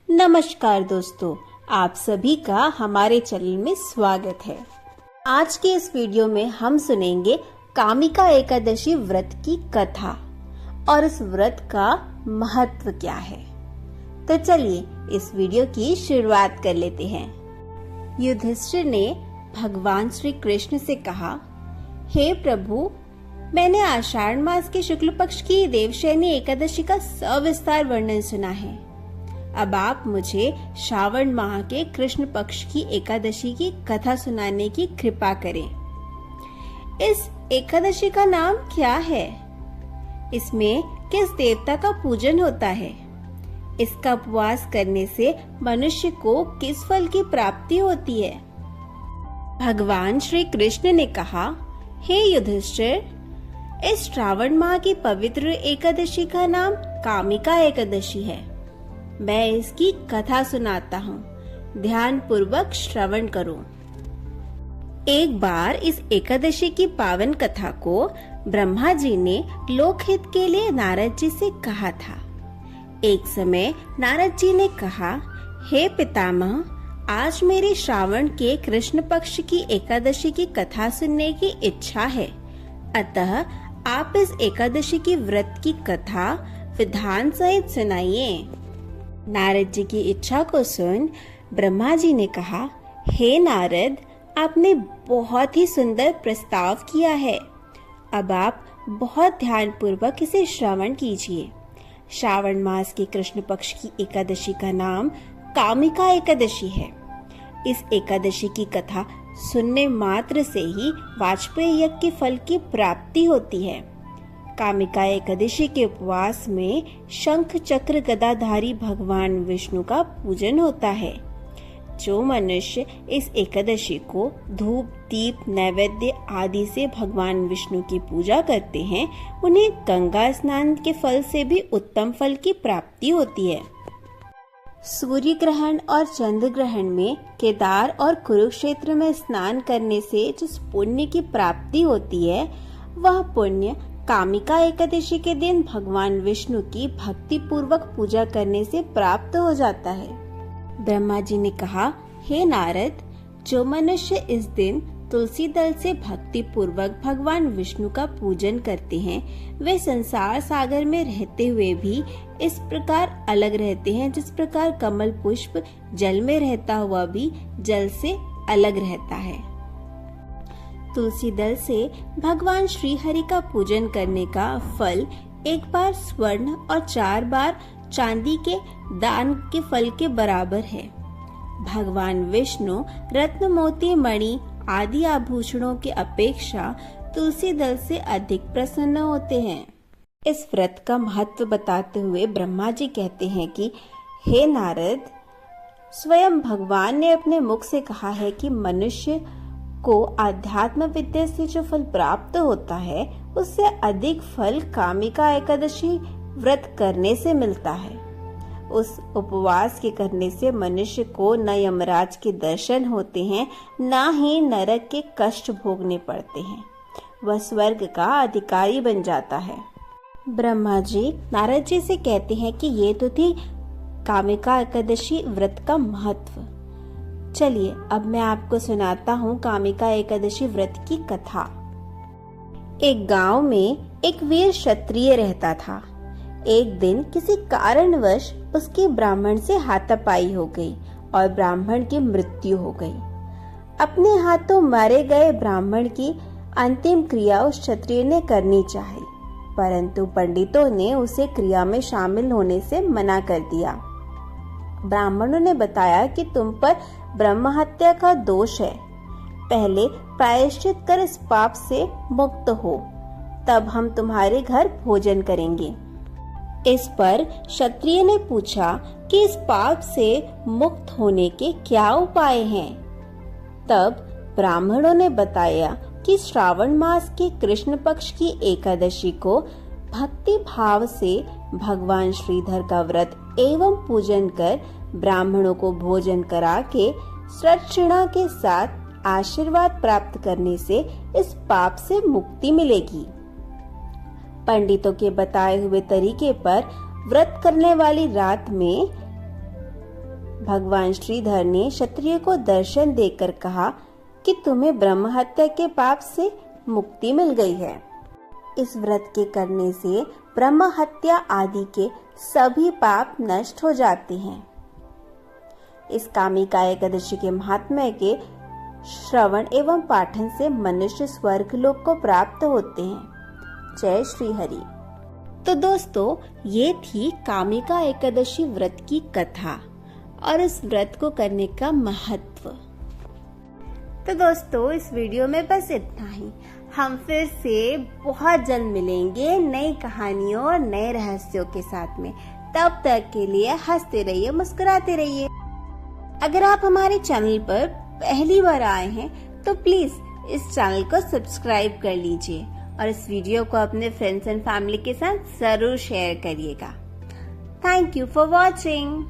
नमस्कार दोस्तों, आप सभी का हमारे चैनल में स्वागत है। आज के इस वीडियो में हम सुनेंगे कामिका एकादशी व्रत की कथा और इस व्रत का महत्व क्या है। तो चलिए इस वीडियो की शुरुआत कर लेते हैं। युधिष्ठिर ने भगवान श्री कृष्ण से कहा, हे प्रभु, मैंने आषाढ़ मास के शुक्ल पक्ष की देवशयनी एकादशी का सविस्तार वर्णन सुना है। अब आप मुझे श्रावण माह के कृष्ण पक्ष की एकादशी की कथा सुनाने की कृपा करें। इस एकादशी का नाम क्या है? इसमें किस देवता का पूजन होता है? इसका उपवास करने से मनुष्य को किस फल की प्राप्ति होती है? भगवान श्री कृष्ण ने कहा, हे युधिष्ठिर, इस श्रावण माह की पवित्र एकादशी का नाम कामिका एकादशी है। मैं इसकी कथा सुनाता हूँ, ध्यान पूर्वक श्रवण करो। एक बार इस एकादशी की पावन कथा को ब्रह्मा जी ने लोकहित के लिए नारद जी से कहा था। एक समय नारद जी ने कहा, हे पितामह, आज मेरी श्रावण के कृष्ण पक्ष की एकादशी की कथा सुनने की इच्छा है, अतः आप इस एकादशी की व्रत की कथा विधान सहित सुनाइए। नारद जी की इच्छा को सुन ब्रह्मा जी ने कहा, हे नारद, आपने बहुत ही सुंदर प्रस्ताव किया है। अब आप बहुत ध्यान पूर्वक इसे श्रवण कीजिए। श्रावण मास के कृष्ण पक्ष की एकादशी का नाम कामिका एकादशी है। इस एकादशी की कथा सुनने मात्र से ही वाजपेयी यज्ञ के फल की प्राप्ति होती है। कामिका एकादशी के उपवास में शंख चक्र गदाधारी भगवान विष्णु का पूजन होता है। जो मनुष्य इस एकादशी को धूप, दीप, नैवेद्य आदि से भगवान विष्णु की पूजा करते हैं, उन्हें गंगा स्नान के फल से भी उत्तम फल की प्राप्ति होती है। सूर्य ग्रहण और चंद्र ग्रहण में केदार और कुरुक्षेत्र में स्नान करने से जिस पुण्य की प्राप्ति होती है, वह पुण्य कामिका एकादशी के दिन भगवान विष्णु की भक्ति पूर्वक पूजा करने से प्राप्त हो जाता है। ब्रह्मा जी ने कहा, हे नारद, जो मनुष्य इस दिन तुलसी दल से भक्ति पूर्वक भगवान विष्णु का पूजन करते हैं, वे संसार सागर में रहते हुए भी इस प्रकार अलग रहते हैं जिस प्रकार कमल पुष्प जल में रहता हुआ भी जल से अलग रहता है। तुलसी दल से भगवान श्री हरि का पूजन करने का फल एक बार स्वर्ण और 4 बार चांदी के दान के फल के बराबर है। भगवान विष्णु रत्न, मोती, मणि आदि आभूषणों की अपेक्षा तुलसी दल से अधिक प्रसन्न होते हैं। इस व्रत का महत्व बताते हुए ब्रह्मा जी कहते हैं कि हे नारद, स्वयं भगवान ने अपने मुख से कहा है कि मनुष्य को आध्यात्म विद्या से जो फल प्राप्त होता है, उससे अधिक फल कामिका एकादशी व्रत करने से मिलता है। उस उपवास के करने से मनुष्य को न यमराज के दर्शन होते हैं, न ही नरक के कष्ट भोगने पड़ते हैं। वह स्वर्ग का अधिकारी बन जाता है। ब्रह्मा जी नारद जी से कहते हैं कि ये तो थी कामिका एकादशी व्रत का महत्व। चलिए अब मैं आपको सुनाता हूँ कामिका एकादशी व्रत की कथा। एक गांव में एक वीर क्षत्रिय रहता था। एक दिन किसी कारणवश उसके ब्राह्मण से हाथापाई हो गई और ब्राह्मण की मृत्यु हो गई। अपने हाथों मारे गए ब्राह्मण की अंतिम क्रिया उस क्षत्रिय ने करनी चाहिए, परंतु पंडितों ने उसे क्रिया में शामिल होने से मना कर दिया। ब्राह्मणों ने बताया कि तुम पर ब्रह्म हत्या का दोष है, पहले प्रायश्चित कर इस पाप से मुक्त हो, तब हम तुम्हारे घर भोजन करेंगे। इस पर क्षत्रिय ने पूछा कि इस पाप से मुक्त होने के क्या उपाय हैं? तब ब्राह्मणों ने बताया कि श्रावण मास के कृष्ण पक्ष की एकादशी को भक्ति भाव से भगवान श्रीधर का व्रत एवं पूजन कर ब्राह्मणों को भोजन करा के श्रद्धा के साथ आशीर्वाद प्राप्त करने से इस पाप से मुक्ति मिलेगी। पंडितों के बताए हुए तरीके पर व्रत करने वाली रात में भगवान श्रीधर ने क्षत्रिय को दर्शन देकर कहा कि तुम्हें ब्रह्म हत्या के पाप से मुक्ति मिल गई है। इस व्रत के करने से ब्रह्म हत्या आदि के सभी पाप नष्ट हो जाते हैं। इस कामिका एकादशी के महात्म्य के श्रवण एवं पाठन से मनुष्य स्वर्ग लोक को प्राप्त होते हैं। जय श्री हरि। तो दोस्तों, ये थी कामिका एकादशी व्रत की कथा और इस व्रत को करने का महत्व। तो दोस्तों, इस वीडियो में बस इतना ही। हम फिर से बहुत जल्द मिलेंगे नई कहानियों और नए रहस्यों के साथ में। तब तक के लिए हंसते रहिए, मुस्कुराते रहिए। अगर आप हमारे चैनल पर पहली बार आए हैं तो प्लीज इस चैनल को सब्सक्राइब कर लीजिए और इस वीडियो को अपने फ्रेंड्स एंड फैमिली के साथ जरूर शेयर करिएगा। Thank you for watching.